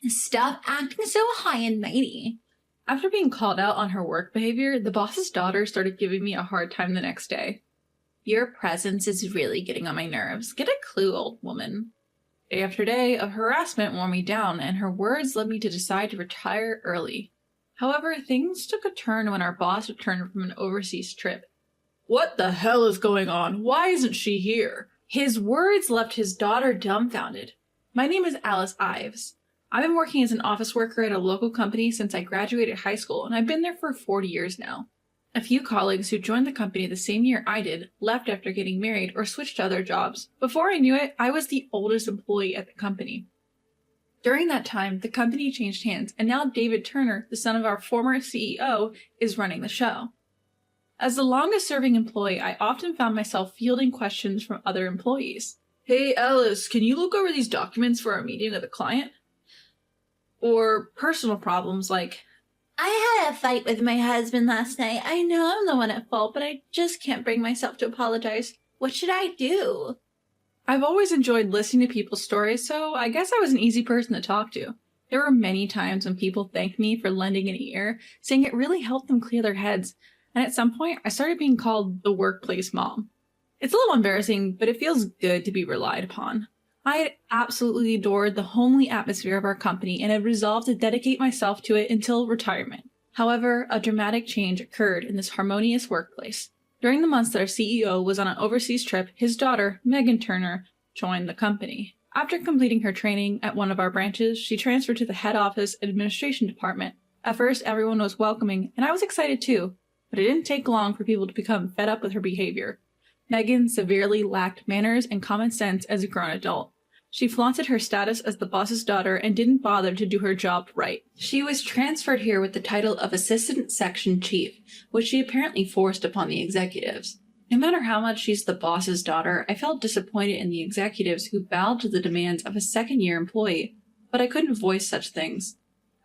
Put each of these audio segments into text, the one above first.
Stop acting so high and mighty. After being called out on her work behavior, the boss's daughter started giving me a hard time the next day. Your presence is really getting on my nerves. Get a clue, old woman. Day after day of harassment wore me down, and her words led me to decide to retire early. However, things took a turn when our boss returned from an overseas trip. What the hell is going on? Why isn't she here? His words left his daughter dumbfounded. My name is Alice Ives. I've been working as an office worker at a local company since I graduated high school, and I've been there for 40 years now. A few colleagues who joined the company the same year I did left after getting married or switched to other jobs. Before I knew it, I was the oldest employee at the company. During that time, the company changed hands, and now David Turner, the son of our former CEO, is running the show. As the longest-serving employee, I often found myself fielding questions from other employees. Hey Alice, can you look over these documents for our meeting with a client? Or personal problems like, I had a fight with my husband last night. I know I'm the one at fault, but I just can't bring myself to apologize. What should I do? I've always enjoyed listening to people's stories, so I guess I was an easy person to talk to. There were many times when people thanked me for lending an ear, saying it really helped them clear their heads, and at some point I started being called the workplace mom. It's a little embarrassing, but it feels good to be relied upon. I had absolutely adored the homely atmosphere of our company and had resolved to dedicate myself to it until retirement. However, a dramatic change occurred in this harmonious workplace. During the months that our CEO was on an overseas trip, his daughter, Megan Turner, joined the company. After completing her training at one of our branches, she transferred to the head office administration department. At first, everyone was welcoming, and I was excited too, but it didn't take long for people to become fed up with her behavior. Megan severely lacked manners and common sense as a grown adult. She flaunted her status as the boss's daughter and didn't bother to do her job right. She was transferred here with the title of Assistant Section Chief, which she apparently forced upon the executives. No matter how much she's the boss's daughter, I felt disappointed in the executives who bowed to the demands of a second-year employee, but I couldn't voice such things.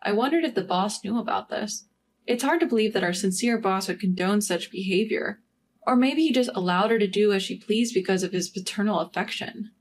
I wondered if the boss knew about this. It's hard to believe that our sincere boss would condone such behavior. Or maybe he just allowed her to do as she pleased because of his paternal affection.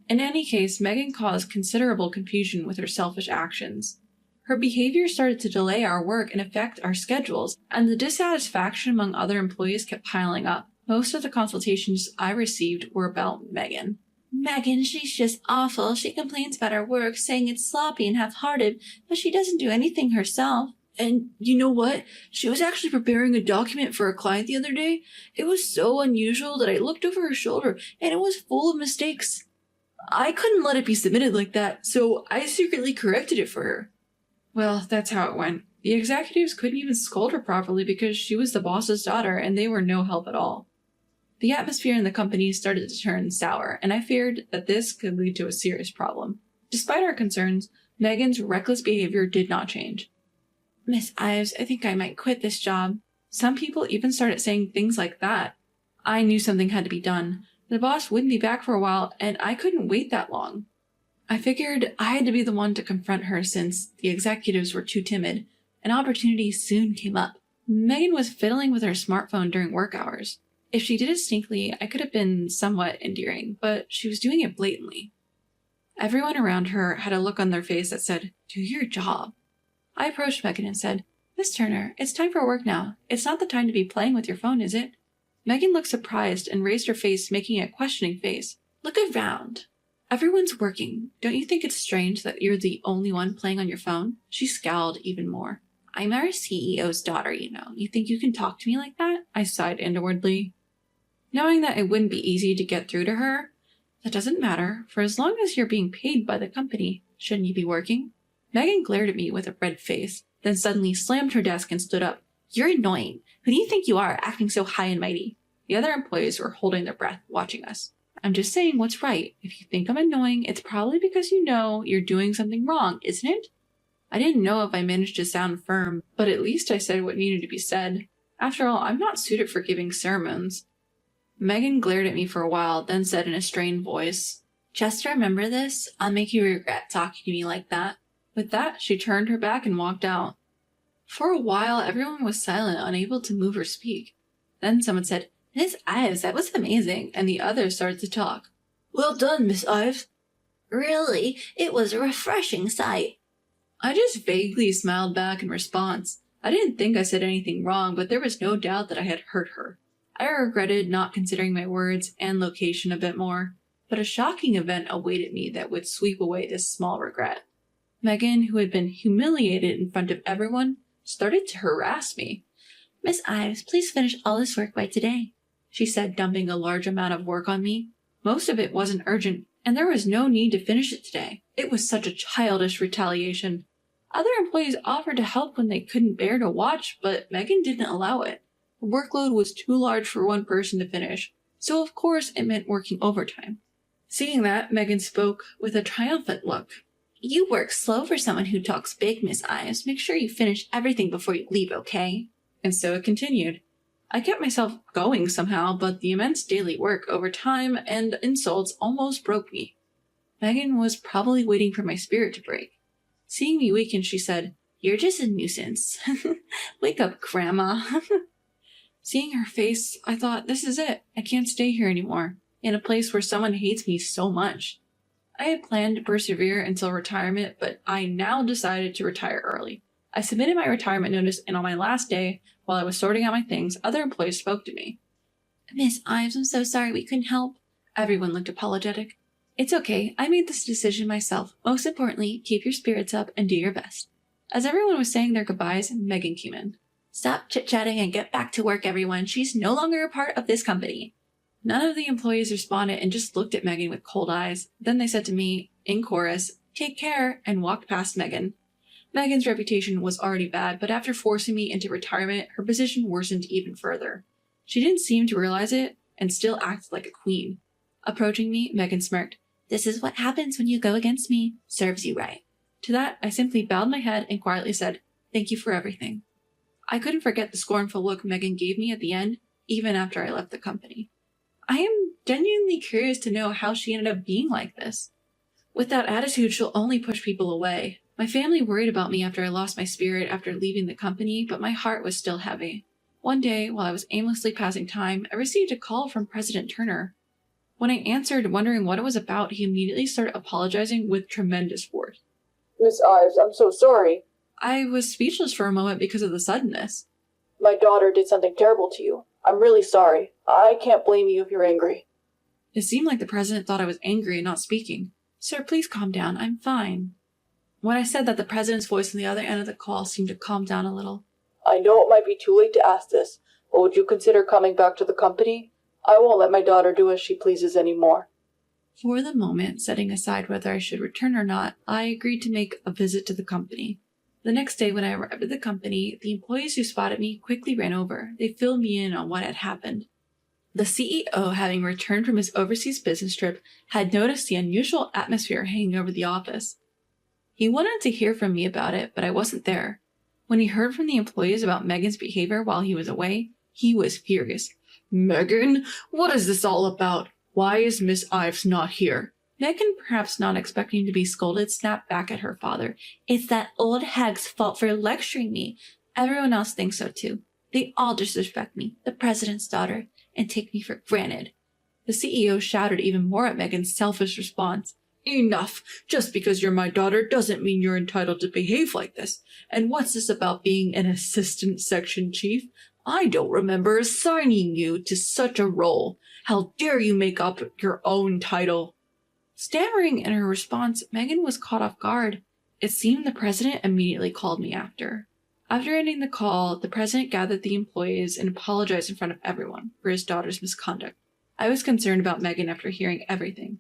In any case, Megan caused considerable confusion with her selfish actions. Her behavior started to delay our work and affect our schedules, and the dissatisfaction among other employees kept piling up. Most of the consultations I received were about Megan. Megan, she's just awful. She complains about our work, saying it's sloppy and half-hearted, but she doesn't do anything herself. And you know what? She was actually preparing a document for a client the other day. It was so unusual that I looked over her shoulder, and it was full of mistakes. I couldn't let it be submitted like that, so I secretly corrected it for her. Well, that's how it went. The executives couldn't even scold her properly because she was the boss's daughter, and they were no help at all. The atmosphere in the company started to turn sour, and I feared that this could lead to a serious problem. Despite our concerns, Megan's reckless behavior did not change. Miss Ives, I think I might quit this job. Some people even started saying things like that. I knew something had to be done. The boss wouldn't be back for a while, and I couldn't wait that long. I figured I had to be the one to confront her since the executives were too timid. An opportunity soon came up. Megan was fiddling with her smartphone during work hours. If she did it sneakily, I could have been somewhat endearing, but she was doing it blatantly. Everyone around her had a look on their face that said, "Do your job." I approached Megan and said, "Miss Turner, it's time for work now. It's not the time to be playing with your phone, is it?" Megan looked surprised and raised her face, making a questioning face. "Look around. Everyone's working. Don't you think it's strange that you're the only one playing on your phone?" She scowled even more. "I'm our CEO's daughter, you know. You think you can talk to me like that?" I sighed inwardly. Knowing that it wouldn't be easy to get through to her, "That doesn't matter, for as long as you're being paid by the company, shouldn't you be working?" Megan glared at me with a red face, then suddenly slammed her desk and stood up. "You're annoying. Who do you think you are, acting so high and mighty?" The other employees were holding their breath, watching us. "I'm just saying what's right. If you think I'm annoying, it's probably because you know you're doing something wrong, isn't it?" I didn't know if I managed to sound firm, but at least I said what needed to be said. After all, I'm not suited for giving sermons. Megan glared at me for a while, then said in a strained voice, "Just remember this. I'll make you regret talking to me like that." With that, she turned her back and walked out. For a while, everyone was silent, unable to move or speak. Then someone said, "Miss Ives, that was amazing," and the others started to talk. "Well done, Miss Ives." "Really, it was a refreshing sight." I just vaguely smiled back in response. I didn't think I said anything wrong, but there was no doubt that I had hurt her. I regretted not considering my words and location a bit more, but a shocking event awaited me that would sweep away this small regret. Megan, who had been humiliated in front of everyone, started to harass me. "Miss Ives, please finish all this work by today," she said, dumping a large amount of work on me. Most of it wasn't urgent, and there was no need to finish it today. It was such a childish retaliation. Other employees offered to help when they couldn't bear to watch, but Megan didn't allow it. The workload was too large for one person to finish, so of course it meant working overtime. Seeing that, Megan spoke with a triumphant look. "You work slow for someone who talks big, Miss Ives. Make sure you finish everything before you leave, okay?" And so it continued. I kept myself going somehow, but the immense daily work, overtime, and insults almost broke me. Megan was probably waiting for my spirit to break. Seeing me weaken, she said, "You're just a nuisance." "Wake up, Grandma." Seeing her face, I thought, this is it. I can't stay here anymore, in a place where someone hates me so much. I had planned to persevere until retirement, but I now decided to retire early. I submitted my retirement notice, and on my last day, while I was sorting out my things, other employees spoke to me. "Miss Ives, I'm so sorry we couldn't help." Everyone looked apologetic. "It's okay. I made this decision myself. Most importantly, keep your spirits up and do your best." As everyone was saying their goodbyes, Megan came in. "Stop chit-chatting and get back to work, everyone. She's no longer a part of this company." None of the employees responded and just looked at Megan with cold eyes. Then they said to me, in chorus, "Take care," and walked past Megan. Megan's reputation was already bad, but after forcing me into retirement, her position worsened even further. She didn't seem to realize it and still acted like a queen. Approaching me, Megan smirked. "This is what happens when you go against me. Serves you right." To that, I simply bowed my head and quietly said, "Thank you for everything." I couldn't forget the scornful look Megan gave me at the end, even after I left the company. I am genuinely curious to know how she ended up being like this. With that attitude, she'll only push people away. My family worried about me after I lost my spirit after leaving the company, but my heart was still heavy. One day, while I was aimlessly passing time, I received a call from President Turner. When I answered, wondering what it was about, he immediately started apologizing with tremendous force. "Miss Ives, I'm so sorry. I was speechless for a moment because of the suddenness. My daughter did something terrible to you. I'm really sorry. I can't blame you if you're angry." It seemed like the president thought I was angry and not speaking. "Sir, please calm down. I'm fine." When I said that, the president's voice on the other end of the call seemed to calm down a little. "I know it might be too late to ask this, but would you consider coming back to the company? I won't let my daughter do as she pleases anymore." For the moment, setting aside whether I should return or not, I agreed to make a visit to the company. The next day when I arrived at the company, the employees who spotted me quickly ran over. They filled me in on what had happened. The CEO, having returned from his overseas business trip, had noticed the unusual atmosphere hanging over the office. He wanted to hear from me about it, but I wasn't there. When he heard from the employees about Megan's behavior while he was away, he was furious. "Megan, what is this all about? Why is Miss Ives not here?" Megan, perhaps not expecting to be scolded, snapped back at her father. "It's that old hag's fault for lecturing me. Everyone else thinks so too. They all disrespect me, the president's daughter, and take me for granted." The CEO shouted even more at Megan's selfish response. "Enough! Just because you're my daughter doesn't mean you're entitled to behave like this. And what's this about being an assistant section chief? I don't remember assigning you to such a role. How dare you make up your own title?" Stammering in her response, Megan was caught off guard. It seemed the president immediately called me after. After ending the call, the president gathered the employees and apologized in front of everyone for his daughter's misconduct. I was concerned about Megan after hearing everything.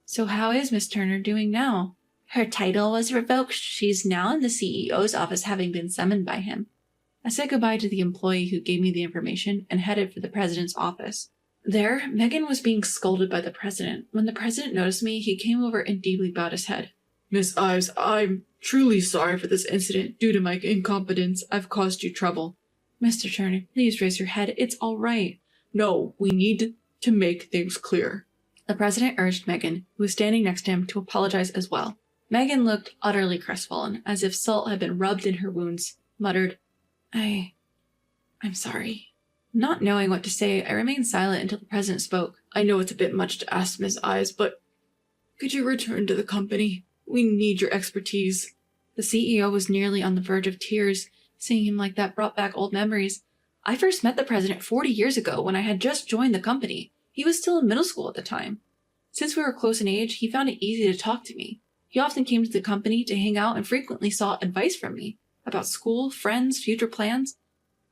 "So how is Miss Turner doing now?" "Her title was revoked. She's now in the CEO's office, having been summoned by him." I said goodbye to the employee who gave me the information and headed for the president's office. There, Megan was being scolded by the president. When the president noticed me, he came over and deeply bowed his head. "Miss Ives, I'm truly sorry for this incident. Due to my incompetence, I've caused you trouble." "Mr. Turner, please raise your head. It's all right." "No, we need to make things clear." The president urged Megan, who was standing next to him, to apologize as well. Megan looked utterly crestfallen, as if salt had been rubbed in her wounds, muttered, I'm sorry." Not knowing what to say, I remained silent until the president spoke. "I know it's a bit much to ask, Miss Ives, but could you return to the company? We need your expertise." The CEO was nearly on the verge of tears. Seeing him like that brought back old memories. I first met the president 40 years ago when I had just joined the company. He was still in middle school at the time. Since we were close in age, he found it easy to talk to me. He often came to the company to hang out and frequently sought advice from me about school, friends, future plans.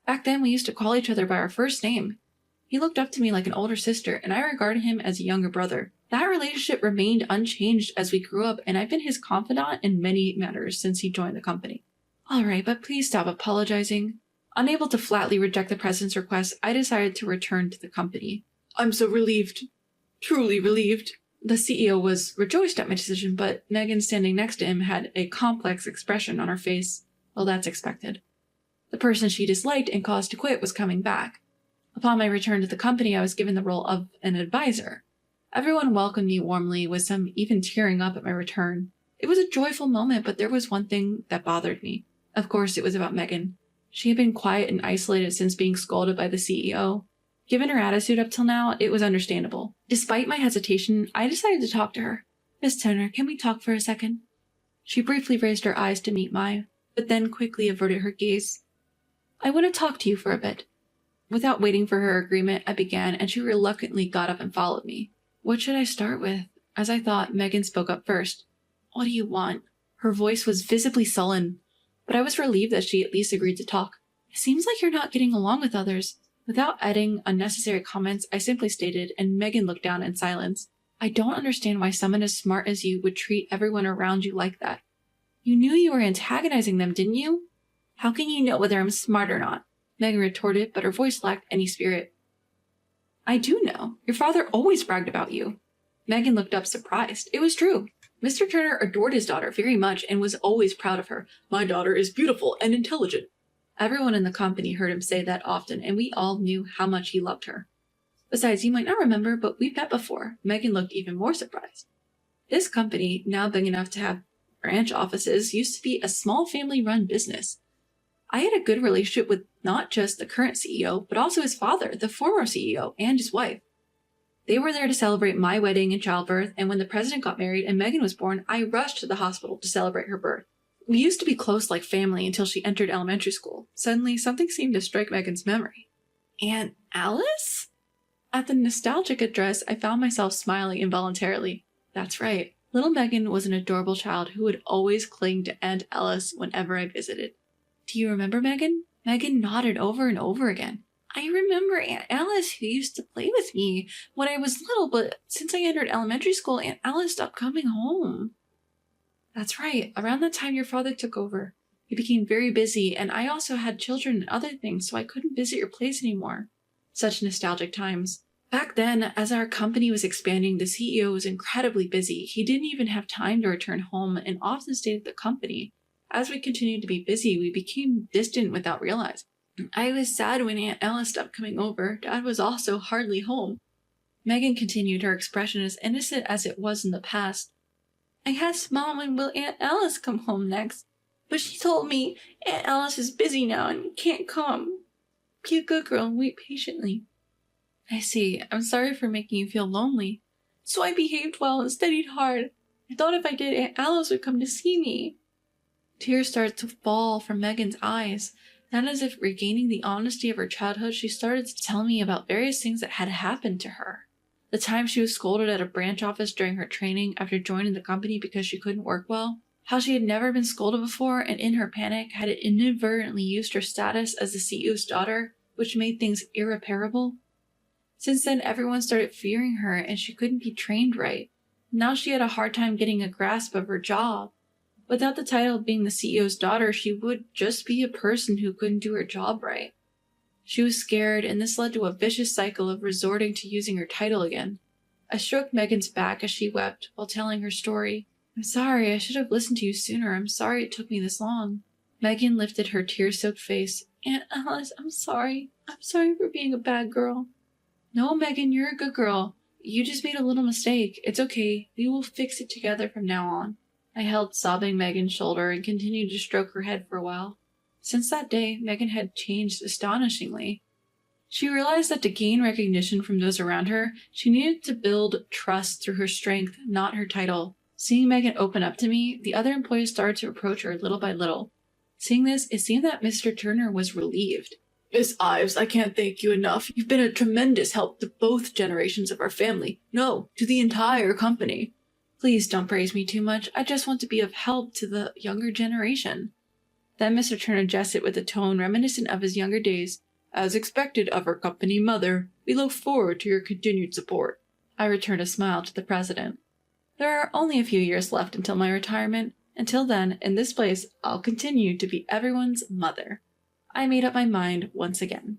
Back then, we used to call each other by our first name. He looked up to me like an older sister, and I regarded him as a younger brother. That relationship remained unchanged as we grew up, and I've been his confidant in many matters since he joined the company. All right, but please stop apologizing. Unable to flatly reject the president's request, I decided to return to the company. I'm so relieved. Truly relieved. The CEO was rejoiced at my decision, but Megan standing next to him had a complex expression on her face. Well, that's expected. The person she disliked and caused to quit was coming back. Upon my return to the company, I was given the role of an advisor. Everyone welcomed me warmly, with some even tearing up at my return. It was a joyful moment, but there was one thing that bothered me. Of course, it was about Megan. She had been quiet and isolated since being scolded by the CEO. Given her attitude up till now, it was understandable. Despite my hesitation, I decided to talk to her. Miss Turner, can we talk for a second? She briefly raised her eyes to meet mine, but then quickly averted her gaze. I want to talk to you for a bit. Without waiting for her agreement, I began, and she reluctantly got up and followed me. What should I start with? As I thought, Megan spoke up first. What do you want? Her voice was visibly sullen, but I was relieved that she at least agreed to talk. It seems like you're not getting along with others. Without adding unnecessary comments, I simply stated, and Megan looked down in silence. I don't understand why someone as smart as you would treat everyone around you like that. You knew you were antagonizing them, didn't you? How can you know whether I'm smart or not? Megan retorted, but her voice lacked any spirit. I do know. Your father always bragged about you. Megan looked up surprised. It was true. Mr. Turner adored his daughter very much and was always proud of her. My daughter is beautiful and intelligent. Everyone in the company heard him say that often, and we all knew how much he loved her. Besides, you might not remember, but we've met before. Megan looked even more surprised. This company, now big enough to have branch offices, used to be a small family-run business. I had a good relationship with not just the current CEO, but also his father, the former CEO, and his wife. They were there to celebrate my wedding and childbirth, and when the president got married and Megan was born, I rushed to the hospital to celebrate her birth. We used to be close like family until she entered elementary school. Suddenly, something seemed to strike Megan's memory. Aunt Alice? At the nostalgic address, I found myself smiling involuntarily. That's right. Little Megan was an adorable child who would always cling to Aunt Alice whenever I visited. Do you remember Megan? Megan nodded over and over again. I remember Aunt Alice, who used to play with me when I was little, but since I entered elementary school, Aunt Alice stopped coming home. That's right. Around that time your father took over. He became very busy, and I also had children and other things, so I couldn't visit your place anymore. Such nostalgic times. Back then, as our company was expanding, the CEO was incredibly busy. He didn't even have time to return home and often stayed at the company. As we continued to be busy, we became distant without realizing. I was sad when Aunt Alice stopped coming over. Dad was also hardly home. Megan continued, her expression as innocent as it was in the past. I asked Mom when will Aunt Alice come home next, but she told me Aunt Alice is busy now and can't come. Be a good girl and wait patiently. I see. I'm sorry for making you feel lonely. So I behaved well and studied hard. I thought if I did, Aunt Alice would come to see me. Tears started to fall from Megan's eyes. Then, as if regaining the honesty of her childhood, she started to tell me about various things that had happened to her. The time she was scolded at a branch office during her training after joining the company because she couldn't work well. How she had never been scolded before and in her panic had inadvertently used her status as the CEO's daughter, which made things irreparable. Since then, everyone started fearing her and she couldn't be trained right. Now she had a hard time getting a grasp of her job. Without the title of being the CEO's daughter, she would just be a person who couldn't do her job right. She was scared, and this led to a vicious cycle of resorting to using her title again. I stroked Megan's back as she wept while telling her story. I'm sorry, I should have listened to you sooner. I'm sorry it took me this long. Megan lifted her tear-soaked face. Aunt Alice, I'm sorry. I'm sorry for being a bad girl. No, Megan, you're a good girl. You just made a little mistake. It's okay. We will fix it together from now on. I held sobbing Megan's shoulder and continued to stroke her head for a while. Since that day, Megan had changed astonishingly. She realized that to gain recognition from those around her, she needed to build trust through her strength, not her title. Seeing Megan open up to me, the other employees started to approach her little by little. Seeing this, it seemed that Mr. Turner was relieved. Miss Ives, I can't thank you enough. You've been a tremendous help to both generations of our family. No, to the entire company. Please don't praise me too much. I just want to be of help to the younger generation. Then Mr. Turner jested with a tone reminiscent of his younger days. As expected of our company mother, we look forward to your continued support. I returned a smile to the president. There are only a few years left until my retirement. Until then, in this place, I'll continue to be everyone's mother. I made up my mind once again.